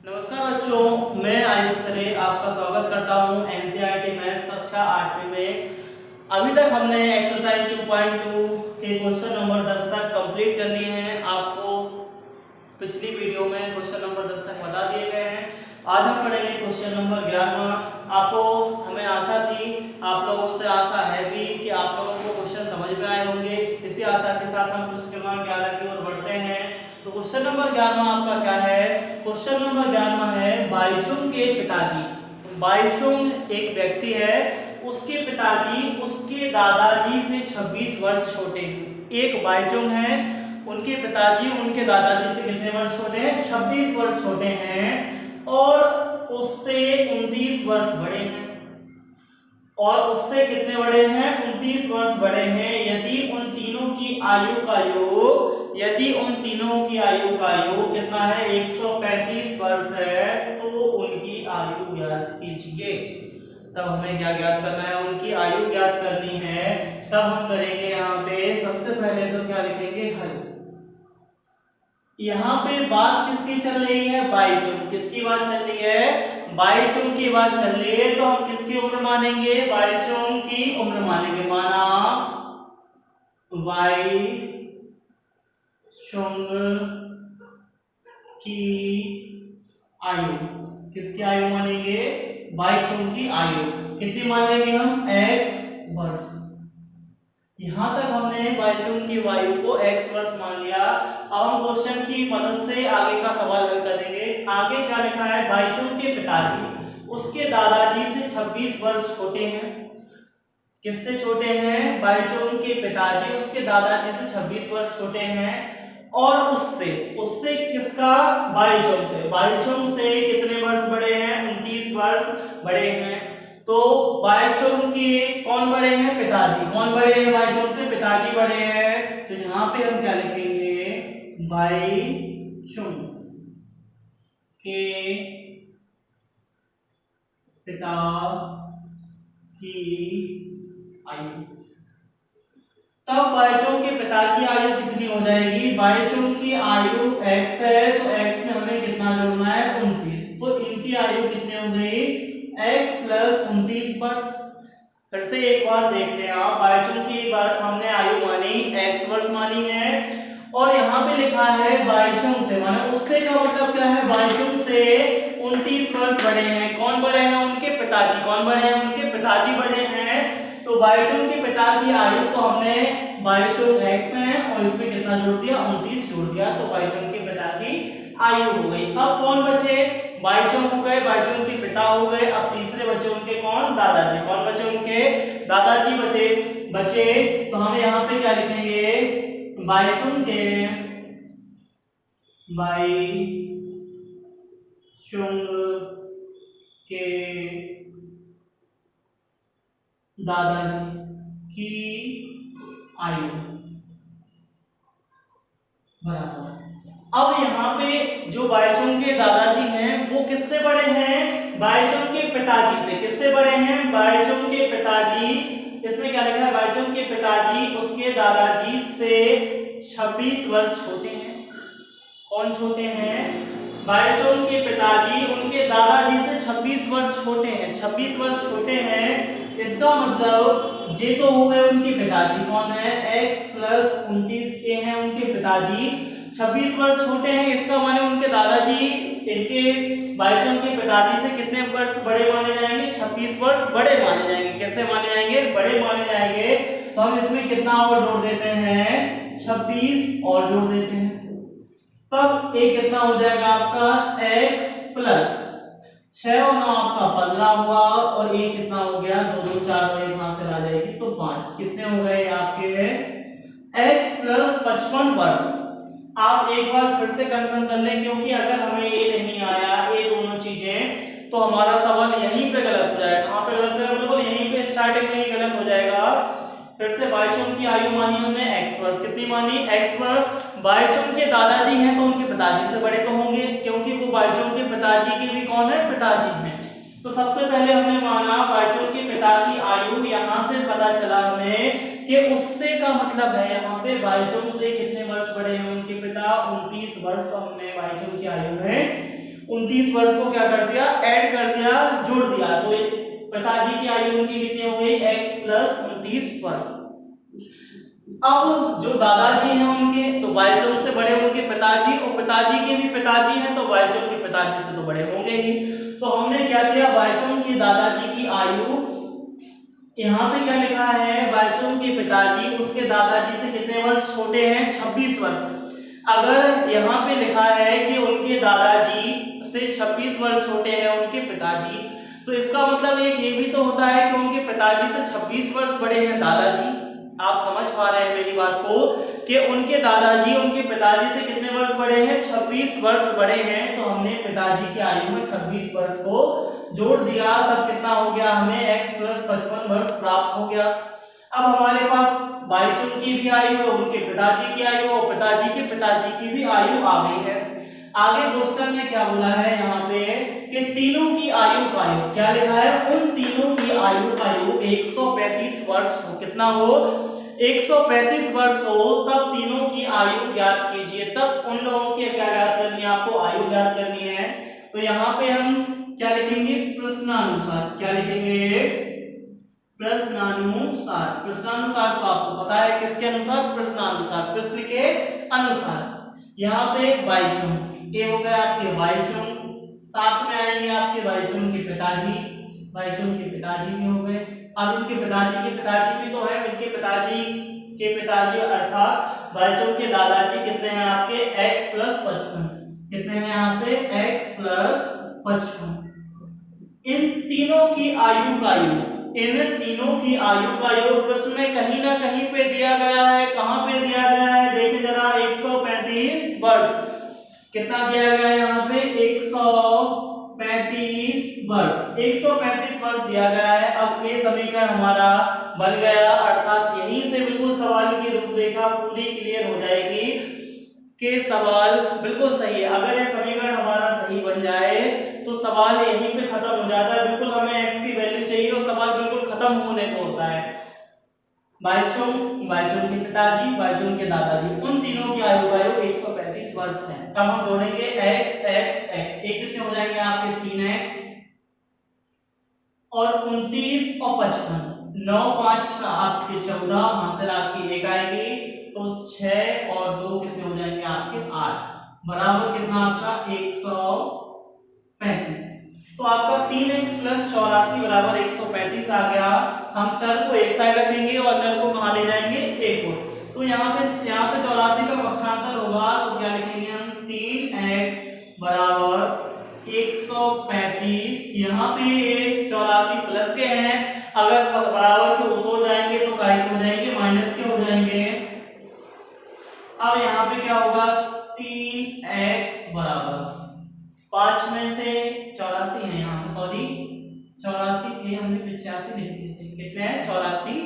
नमस्कार बच्चों, मैं आयुष खरे आपका स्वागत करता हूं एनसीईआरटी मैथ्स कक्षा 8वीं में। अभी तक हमने एक्सरसाइज 2.2 के क्वेश्चन नंबर 10 तक कंप्लीट करनी है। आपको पिछली वीडियो में क्वेश्चन नंबर 10 तक बता दिए गए हैं। आज हम पढ़ेंगे क्वेश्चन नंबर 11। आपको हमें आशा थी, आप लोगों से आशा है भी कि आप लोगों को क्वेश्चन समझ में आए होंगे। इसी आशा के साथ हम क्वेश्चन नंबर 11 की ओर बढ़ते हैं। तो क्वेश्चन नंबर 11 आपका क्या है? क्वेश्चन नंबर 11 है बाईचुंग के पिताजी। बाईचुंग एक व्यक्ति है, उसके पिताजी उसके दादाजी से 26 वर्ष छोटे हैं। एक बाईचुंग है, उनके पिताजी उनके दादाजी से कितने वर्ष छोटे हैं? 26 वर्ष छोटे हैं और उससे 29 वर्ष बड़े हैं। और उससे कितने बड़े हैं? 29 वर्ष बड़े हैं। यदि उन तीनों की आयु का योग कितना है? 135 वर्ष है। तो उनकी आयु ज्ञात कीजिए। तब हमें क्या ज्ञात करना है? उनकी आयु ज्ञात करनी है। तब हम करेंगे यहाँ पे सबसे पहले तो क्या लिखेंगे? हल। यहाँ पे बात किसकी चल रही है? बाईचुंग। किसकी बात चल रही है? बाईचुंग की बात चल रही है। तो हम किसकी उम्र मानेंगे? बाईचुंग की उम्र मानेंगे। माना बाईचुंग की आयु। किसकी आयु मानेंगे? बाईचुंग की आयु कितनी मान लेंगे हम? x वर्ष। यहां तक हमने बाईचुंग की आयु को x वर्ष मान लिया। अब हम क्वेश्चन की मदद से आगे का सवाल हल करेंगे। आगे क्या लिखा है? बाईचुंग के पिताजी उसके दादाजी से 26 वर्ष छोटे हैं। किससे छोटे हैं? बाईचुंग के पिताजी उसके दादाजी से 26 वर्ष छोटे हैं। और उससे उससे किसका? बाईचुंग से कितने वर्ष बड़े हैं? 29 वर्ष बड़े हैं। तो बाईचुंग के कौन बड़े हैं? पिताजी। कौन बड़े हैं? बाईचुंग से पिताजी बड़े हैं। तो यहाँ पे हम क्या लिखेंगे? बाईचुंग के पिता की आयु। तब बाईचुंग के पिता की आयु कितनी हो जाएगी? बाईचुंग की आयु x है, तो x में हमें कितना जोड़ना है? 29। तो इनकी आयु कितनी हो गई? x प्लस 29 वर्ष। फिर से एक बार देख लें आप। बाईचुंग की बात हमने आयु मानी, x वर्ष मानी है। और यहाँ पे लिखा है बाईचुंग से, माने उससे का मतलब क्या है? बाईचुंग से 29 वर्ष बड़े हैं। कौन बड़े हैं? उनके पिताजी। कौन बड़े हैं? उनके पिताजी बड़े हैं। तो बाईचुंग के पिता की आयु को हमने बाईचुंग x है और इसमें कितना जोड़ दिया? 29 जोड़ दिया। तो बाईचुंग के पिता की आयु हो गई। अब कौन बचे? बाईचुंग हो गए, बाईचुंग के पिता हो गए। अब तीसरे बचे उनके कौन? दादाजी। कौन बचे? उनके दादाजी बचे। तो हम यहाँ पे क्या लिखेंगे? बाईचुंग के दादाजी की आयु बराबर। अब यहाँ पे जो बाईचुंग के दादाजी हैं वो किससे बड़े हैं? बाईचुंग के पिताजी से। किससे बड़े हैं? बाईचुंग के पिताजी। इसमें क्या लिखा है? बाईचुंग के पिताजी उसके दादाजी से 26 वर्ष छोटे हैं। कौन छोटे हैं? बाईचुंग के पिताजी उनके दादाजी से 26 वर्ष छोटे हैं। 26 वर्ष छोटे हैं, इसका मतलब जे तो हो गए उनके पिताजी। कौन है? x प्लस 29 के हैं उनके पिताजी। 26 वर्ष छोटे हैं, इसका माने उनके दादाजी इनके बाईचुंग के पिताजी से कितने वर्ष बड़े माने जाएंगे? 26 वर्ष बड़े माने जाएंगे। कैसे माने जाएंगे? बड़े माने जाएंगे। तो हम इसमें कितना और जोड़ देते हैं? 26 और जोड़ देते हैं। तब एक कितना हो जाएगा आपका? x प्लस 6 और 9 आपका 15 हुआ। और एक कितना हो गया? 2 2 4 और एक हाथ से ला जाएगी तो 5। कितने हो गए आपके? x प्लस 55 वर्ष। आप एक बार फिर से कंफर्म कर लें, क्योंकि अगर हमें ये नहीं आया, ये दोनों चीजें, तो हमारा सवाल यहीं पे गलत हो जाएगा। कहां पे गलत हो जाएगा? बिल्कुल यहीं पे स्टार्टिंग में ही गलत हो जाएगा। फिर से बाईचुंग की आयु मानी हमने x वर्ष। कितनी मानी? x वर्ष। बाईचुंग के दादाजी हैं तो उनके पिताजी से बड़े तो होंगे, क्योंकि वो बाईचुंग के पिताजी के भी कौन है? पिताजी हैं। तो सबसे पहले हमने माना बाईचुंग के पिता की आयु। यहां से पता चला हमें कि उससे का मतलब है यहाँ पे बाईचुंग से कितने वर्ष बड़े हैं उनके पिता? 29 वर्ष। तो हमने बाईचुंग की आयु में 29 वर्ष को क्या कर दिया, ऐड कर दिया, जोड़ दिया, तो पिताजी की आयु उनकी कितनी हो गई, x प्लस 29 वर्ष। अब जो दादाजी हैं उनके, तो बाईचोंग से बड़े उनके पिताजी, और पिताजी के भी पिताजी हैं तो बाईचोंग के पिताजी से तो बड़े होंगे ही। तो हमने क्या किया, बाईचोंग के दादाजी की आयु, यहाँ पे क्या लिखा है, बाईचोंग के पिताजी उसके दादाजी से कितने वर्ष छोटे हैं, 26 वर्ष। अगर यहाँ पे लिखा है कि उनके दादाजी से 26 वर्ष छोटे हैं उनके पिताजी, तो इसका मतलब ये भी तो होता है कि उनके पिताजी से 26 वर्ष बड़े हैं दादाजी। आप समझ पा रहे हैं मेरी बात को, कि उनके दादाजी उनके पिताजी से कितने वर्ष बड़े हैं, 26 वर्ष बड़े हैं। तो हमने पिताजी की आयु में 26 वर्ष को जोड़ दिया, तब कितना हो गया, हमें x प्लस 55 वर्ष प्राप्त हो गया। अब हमारे पास बाईचुंग की भी आयु है, उनके पिताजी की आयु और पिताजी के पिताजी की भी आयु आ गई है। आगे क्वेश्चन में क्या बोला है यहाँ पे कि तीनों की आयु का योग, क्या लिखा है, उन तीनों की आयु का योग 135 वर्ष हो, कितना हो, 135 वर्ष हो, तब तीनों की आयु ज्ञात कीजिए। तब उन लोगों की क्या ज्ञात करनी है, आपको आयु ज्ञात करनी है। तो यहाँ पे हम क्या लिखेंगे, प्रश्नानुसार, क्या लिखेंगे, प्रश्नानुसार। प्रश्नानुसार तो आपको पता है किसके अनुसार, प्रश्नानुसार, प्रश्न के अनुसार। यहाँ पे बाईचुंग, ये हो गया आपके बाईचुंग, साथ में आएंगे आपके बाईचुंग के पिताजी, बाईचुंग के पिताजी भी हो गए। अब इनके पिताजी के पिताजी भी तो है, इनके पिताजी के पिताजी अर्थात बाईचुंग के दादाजी कितने हैं आपके, x प्लस 55, कितने हैं यहाँ पे, x प्लस 55। इन तीनों की आयु का योग, इन तीनों की आयु का योग प्रश्न में कहीं ना कहीं पे दिया गया है। कहां पे दिया गया है, देखें जरा, 135 वर्ष, कितना दिया गया है यहाँ पे, 135 वर्ष, 135 वर्ष दिया गया है। अब ये समीकरण हमारा बन गया, अर्थात यहीं से बिल्कुल सवाल की रूपरेखा पूरी क्लियर हो जाएगी कि सवाल बिल्कुल सही है। अगर ये समीकरण हमारा सही बन जाए तो सवाल यहीं पे खत्म हो जाता है, बिल्कुल हमें x की वैल्यू चाहिए और सवाल बिल्कुल खत्म होने को होता है। बाईचुंग, बाईचुंग के पिताजी, बाईचुंग के दादाजी, उन तीनों की आयु का योग 135 वर्ष है। अब हम जोड़ेंगे x x x, एक कितने हो जाएंगे आपके 3x और 29 और 55, 9 5 का आपके 14, हासिल आपकी 1 आएगी, तो 6 और 2 कितने हो जाएंगे आपके 8, बराबर कितना आपका 135। तो आपका 3x प्लस 84 बराबर 135 आ गया। हम चर को एक साइड रखेंगे और चर को कहां ले जाएंगे, एक और। तो यहाँ पे, यहाँ से 84 का पक्षांतर होगा, तो क्या लिखेंगे हम, 3x बराबर 135। यहाँ पे 84 प्लस के हैं, अगर बराबर के उस ओर जाएंगे तो काय के हो जाएंगे, माइनस के हो जाएंगे। अब यहाँ पे क्या होगा, 3x बराबर 5 में से 84 है, यहाँ पे सॉरी 84 थे, हमने 85 लिख दिए थे, कितने हैं 84।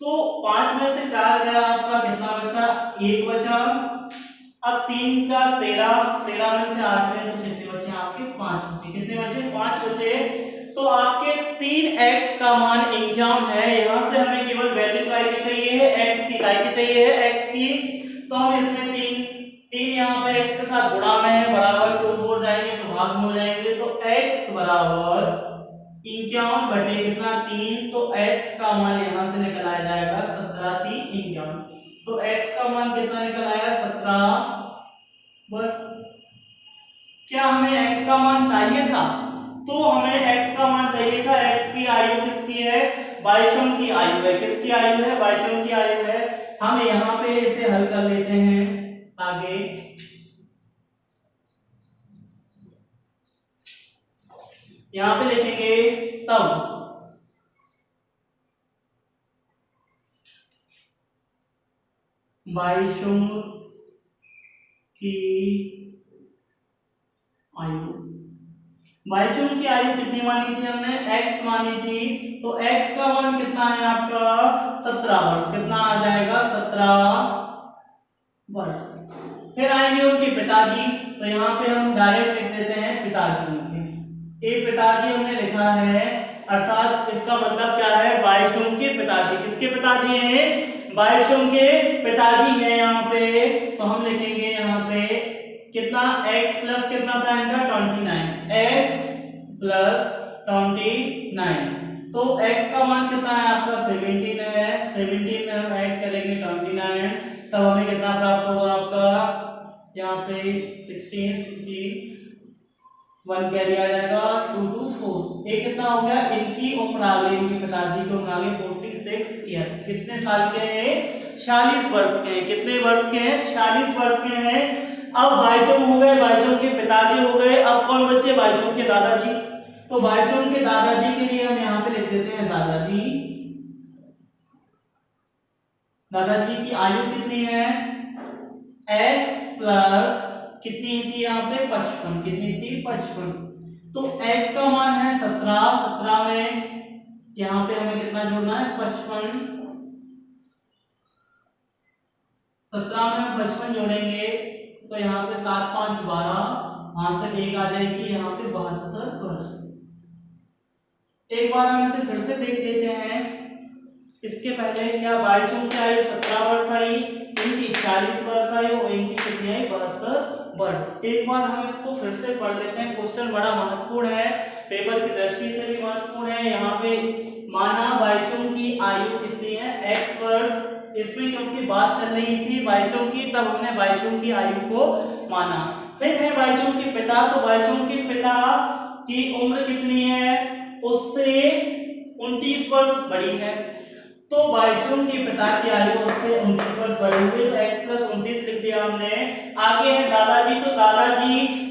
तो 5 में से 4 गया, आपका कितना बचा, 1 बचा। अब 3 का 13, 13 में से 8 गए तो कितने बचे आपके, 5 बचे, कितने बचे, 5 बचे। तो आपके 3x का मान 51 है। यहाँ से हमें केवल वैल्यू काय की चाहिए है, x की, काय की चाहिए है, x की। तो हम इसमें 3 यहाँ पे x के साथ गुणा में है, बराबर के उस ओर जाएंगे तो भाग में हो जाएंगे, तो x बराबर 51 बटे कितना 3, तो x का मान यहाँ से निकल आ जाएगा 17 3 51। तो x का मान कितना निकल आया, 17 वर्ष। क्या हमें x का मान चाहिए था, तो हमें x का मान चाहिए था। x की आयु किसकी है, बाईचुंग की आयु है, किसकी आयु है, बाईचुंग की आयु है। हम यहाँ पे इसे हल कर लेते हैं। आगे यहाँ पे लिखेंगे, तब बाईचुंग की आयु, बाईचुंग की आयु कितनी मानी थी हमने, x मानी थी। तो x का मान कितना है आपका, 17 वर्ष, कितना आ जाएगा 17 वर्ष। फिर आएंगे उनके पिताजी, तो यहाँ पे हम डायरेक्ट लिख देते हैं पिताजी उनके, ये पिताजी हमने लिखा है, अर्थात इसका मतलब क्या है, बाईचुंग के पिताजी, किसके पिताजी हैं, बाईचुंग के पिताजी हैं यहाँ पे। तो हम लिखेंगे यहाँ पे कितना x प्लस कितना था इनका 29, x प्लस 29। तो x का मान कितना है आपका 17 है, 17 में हम ऐड करेंगे 29, तब हमें कितना प्राप्त होगा आपका यहाँ पे 16 1 कैरी आ जाएगा 2 2 4। ये कितना हो गया, इनकी उम्र आ गई, इनके पिताजी की उम्र आ गई 46 ईयर। कितने साल के हैं, 46 वर्ष के हैं। कितने वर्ष के हैं, 46 वर्ष के हैं। अब बाईचुंग हो गए, बाईचुंग के पिताजी हो गए, अब कौन बचे, बाईचुंग के दादाजी। तो बाईचुंग के दादाजी के लिए हम यहाँ पे लिख देते हैं दादाजी। दादाजी की आयु कितनी है, x प्लस कितनी थी यहाँ पे 55, कितनी थी 55। तो x का मान है 17, 17 में यहाँ पे हमें कितना जोड़ना है 55, 17 में हम 55 जोड़ेंगे तो यहाँ पे 7 5 12, वहां से 1 आ जाएगी यहाँ पे 72 वर्ष। एक बार हम इसे फिर से देख लेते हैं। इसके पहले क्या बाईचुंग की आयु 17 वर्ष आई, इनकी 40 वर्ष आई और इनकी कितनी आई 72 वर्ष। एक बार हम इसको फिर से पढ़ लेते हैं। क्वेश्चन बड़ा महत्वपूर्ण है, पेपर की दृष्टि से भी महत्वपूर्ण है। यहाँ पे माना बाईचुंग की आयु कितनी है x वर्ष। इसमें क्योंकि बात चल रही थी बाईचुंग की, तब हमने बाईचुंग की आयु को माना। फिर है बाईचुंग के पिता, तो बाईचुंग के पिता की उम्र कितनी है, उससे 29 वर्ष बड़ी है। तो बाईचुंग के पिता की आयु उससे 29 वर्ष बड़ी हुई, तो x प्लस 29 लिख दिया हमने। आगे है दादाजी, तो दादाजी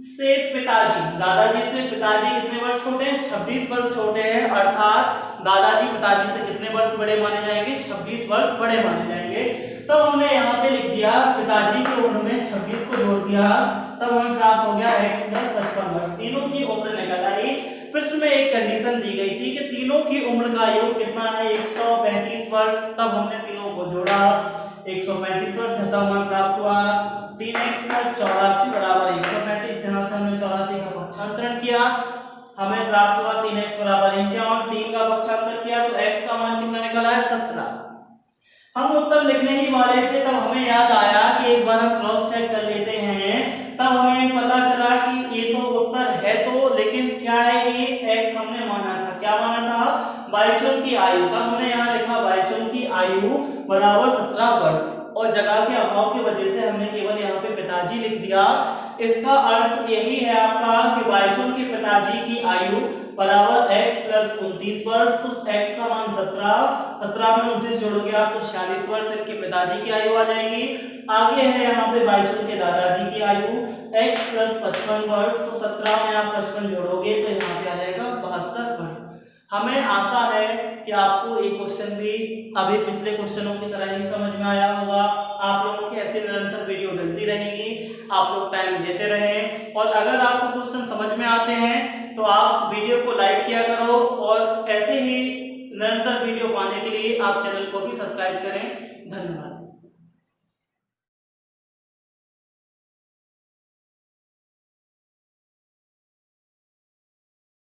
से पिताजी, दादाजी से पिताजी कितने वर्ष छोटे हैं, 26 वर्ष छोटे हैं। अर्थात दादाजी पिताजी से कितने वर्ष बड़े माने जाएंगे, 26 वर्ष बड़े माने जाएंगे। तब हमने यहाँ पे लिख दिया पिताजी की उम्र में 26 को जोड़ दिया, तब हमें प्राप्त हो गया x प्लस 55 वर्ष। तीनों की उम्र निकल आई। प्रश्न में एक कंडीशन दी गई थी कि तीनों की उम्र का योग कितना है 135 वर्ष। तब हमने तीनों को जोड़ा, 135 वर्ष, तब हमें प्राप्त हुआ 3x प्लस 84 बराबर 135। यहाँ से हमने 84 का पक्षांतरण किया, हमें प्राप्त हुआ 3x बराबर 51। 3 का पक्षांतर किया तो x का मान कितना निकला है 17। हम उत्तर लिखने ही वाले थे, तब हमें याद आया कि एक बार हम क्रॉस चेक कर लेते हैं। तब हमें पता चला कि ये तो उत्तर है तो, लेकिन क्या है ये x हमने माना था, क्या माना था, बाईचुंग की आयु। तब हमने यहाँ लिखा बाईचुंग की आयु बराबर 17 वर्ष, और जगह के अभाव की वजह से हमने केवल यहाँ पे पिताजी लिख दिया। इसका अर्थ यही है आपका कि बाईचुंग के पिताजी की आयु बराबर x प्लस 29 वर्ष। तो x का मान 17, 17 में 29 जोड़ोगे आप तो 46 वर्ष इनके पिताजी की आयु आ जाएगी। आगे है यहाँ पे बाईचुंग के दादाजी की आयु x प्लस 55 वर्ष। तो 17 में आप 55 जोड़ोगे तो यहाँ पे आ जाएगा 72 वर्ष। हमें आशा है कि आपको ये क्वेश्चन भी अभी पिछले क्वेश्चनों की तरह ही समझ में आया होगा। आप लोगों की ऐसे निरंतर वीडियो मिलती रहेगी, आप लोग टाइम देते रहें। और अगर आपको क्वेश्चन समझ में आते हैं तो आप वीडियो को लाइक किया करो, और ऐसे ही निरंतर वीडियो पाने के लिए आप चैनल को भी सब्सक्राइब करें। धन्यवाद।